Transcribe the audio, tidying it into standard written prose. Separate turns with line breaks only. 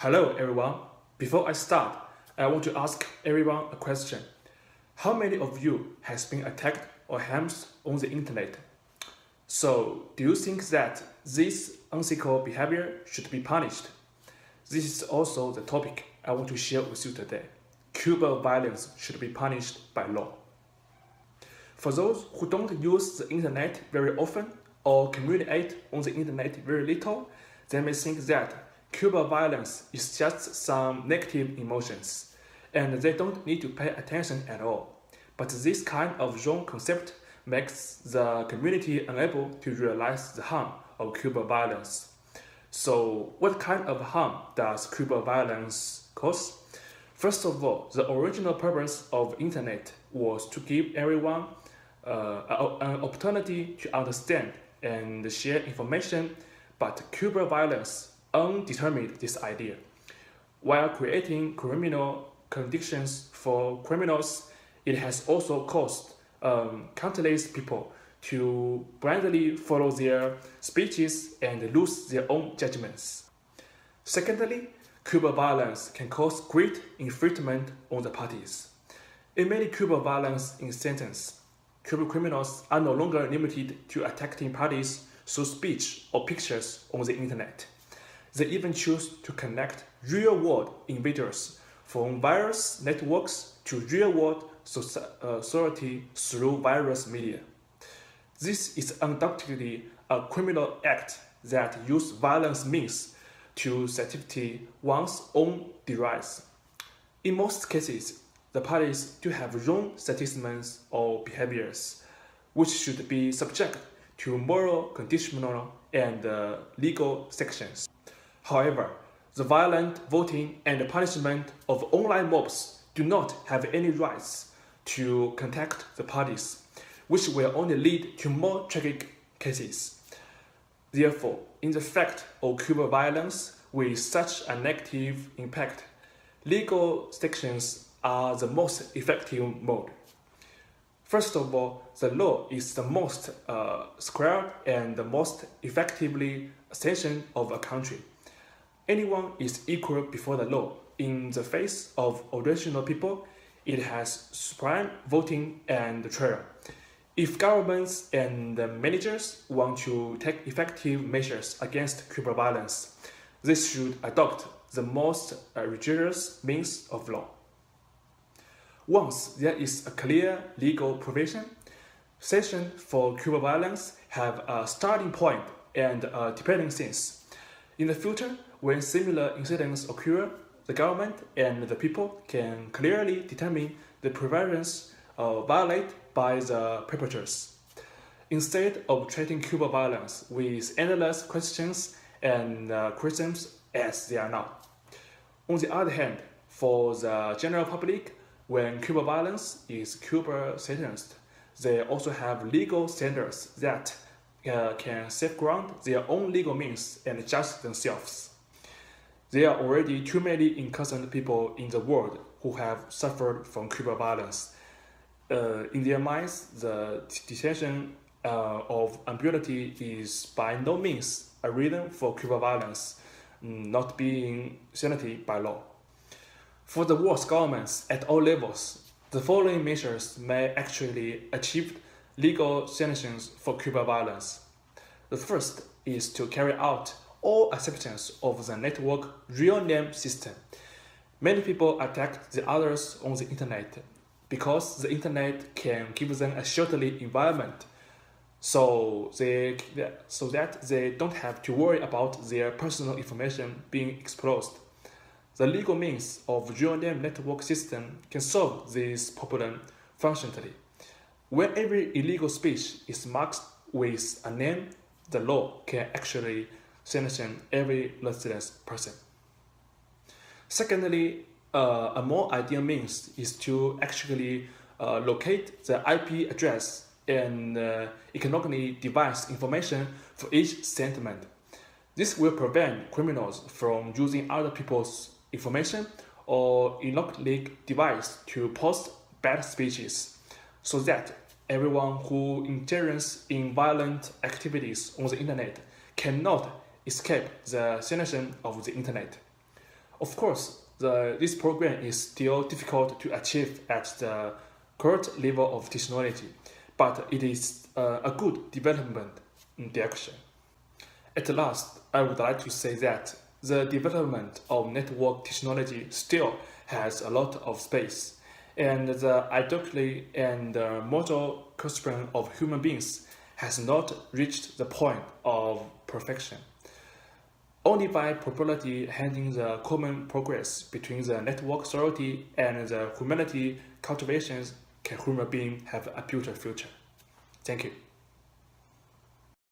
Hello everyone. Before I start, I want to ask everyone a question. How many of you has been attacked or harmed on the internet? So, do you think that this unethical behavior should be punished? This is also the topic I want to share with you today. Cyber violence should be punished by law. For those who don't use the internet very often or communicate on the internet very little, they may think that cyber violence is just some negative emotions, and they don't need to pay attention at all. But this kind of wrong concept makes the community unable to realize the harm of cyber violence. So, what kind of harm does cyber violence cause? First of all, the original purpose of internet was to give everyone an opportunity to understand and share information, but cyber violence undetermined this idea. While creating criminal conditions for criminals, it has also caused countless people to blindly follow their speeches and lose their own judgments. Secondly, cyber violence can cause great infringement on the parties. In many cyber violence instances, cyber criminals are no longer limited to attacking parties through speech or pictures on the internet. They even choose to connect real-world invaders from virus networks to real-world society through virus media. This is undoubtedly a criminal act that uses violence means to satisfy one's own desires. In most cases, the parties do have wrong sentiments or behaviors, which should be subject to moral, conditional, and legal sections. However, the violent voting and punishment of online mobs do not have any rights to contact the parties, which will only lead to more tragic cases. Therefore, in the fact of cyber violence with such a negative impact, legal sections are the most effective mode. First of all, the law is the most square and the most effectively extension of a country. Anyone is equal before the law. In the face of original people, it has supreme voting and trial. If governments and managers want to take effective measures against cyber violence, they should adopt the most rigorous means of law. Once there is a clear legal provision, sanctions for cyber violence have a starting point and a developing sense. In the future, when similar incidents occur, the government and the people can clearly determine the prevalence violated by the perpetrators, instead of treating cyber violence with endless questions and criticisms as they are now. On the other hand, for the general public, when cyber violence is cyber sentenced, they also have legal standards that can safeguard their own legal means and judge themselves. There are already too many innocent people in the world who have suffered from cyber violence. In their minds, the detention of impunity is by no means a reason for cyber violence not being sanctioned by law. For the world's governments at all levels, the following measures may actually achieve legal sanctions for cyber violence. The first is to carry out all acceptance of the network real name system. Many people attack the others on the internet because the internet can give them a sheltered environment so that they don't have to worry about their personal information being exposed. The legal means of real name network system can solve this problem functionally. When every illegal speech is marked with a name, the law can actually sanction every resident person. Secondly, a more ideal means is to actually locate the IP address and economically devise information for each sentiment. This will prevent criminals from using other people's information or electronic device to post bad speeches, so that everyone who engages in violent activities on the internet cannot escape the sanction of the internet. Of course, this program is still difficult to achieve at the current level of technology, but it is a good development direction. At last, I would like to say that the development of network technology still has a lot of space, and the ideology and moral construction of human beings has not reached the point of perfection. Only by properly handling the common progress between the network authority and the humanity cultivations can human being have a better future. Thank you.